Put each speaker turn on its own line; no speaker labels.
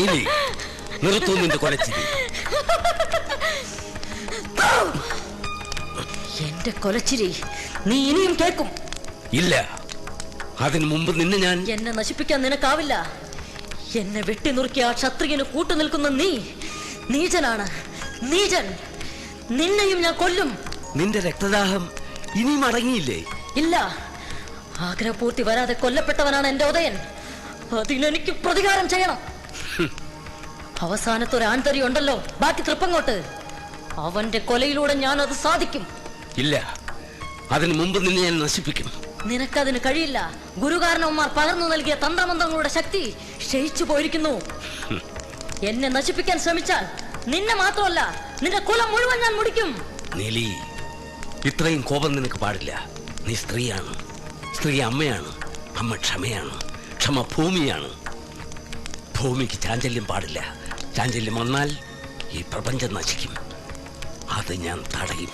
നീലി, നിർത്തു നിന്റെ കൊലച്ചിരി.
എന്റെ കൊലച്ചിരി നീ ഇനിയും കേൾക്കും.
ഇല്ല, അതിനു മുമ്പ് നിന്നെ ഞാൻ...
എന്നെ നശിപ്പിക്കാൻ നിനക്കാവില്ല. എന്നെ വെട്ടിനുറുക്കിയ ആ ക്ഷത്രിയന് കൂട്ടുനിൽക്കുന്ന നീ നീചനാണ്, നീചൻ. നിന്നെയും ഞാൻ കൊല്ലും.
നിന്റെ രക്തദാഹം ഇനിയും അടങ്ങിയില്ലേ?
ഇല്ല, ആഗ്രഹപൂർത്തി വരാതെ കൊല്ലപ്പെട്ടവനാണ് എന്റെ ഉദയൻ. അതിനെനിക്ക് പ്രതികാരം ചെയ്യണം. അവസാനത്തെ ഒരു ആൺതരി ഉണ്ടല്ലോ, ബാക്കി തൃപ്പങ്ങോട്ട്, അവന്റെ കൊലയിലൂടെ ഞാൻ അത് സാധിക്കും.
ഇല്ല, അതിനു മുമ്പ് നിന്നെ ഞാൻ നശിപ്പിക്കും.
നിനക്കതിന് കഴിയില്ല. ഗുരുകാരണവന്മാർ പകർന്നു നൽകിയ തന്ത്രമന്ത്രങ്ങളുടെ ശക്തി ക്ഷയിച്ചു പോയിരിക്കുന്നു. എന്നെ നശിപ്പിക്കാൻ ശ്രമിച്ചാൽ നിന്നെ മാത്രമല്ല, നിന്റെ കുലം മുഴുവൻ ഞാൻ മുടിക്കും.
നീലി, ഇത്രയും കോപം നിനക്ക് പാടില്ല. നീ സ്ത്രീയാണ്. സ്ത്രീ അമ്മയാണ്. അമ്മ ക്ഷമയാണ്. ക്ഷമ ഭൂമിയാണ്. ഭൂമിക്ക് ചാഞ്ചല്യം പാടില്ല. ചാഞ്ചല്യം വന്നാൽ ഈ പ്രപഞ്ചം നശിക്കും. അത് ഞാൻ തടയും.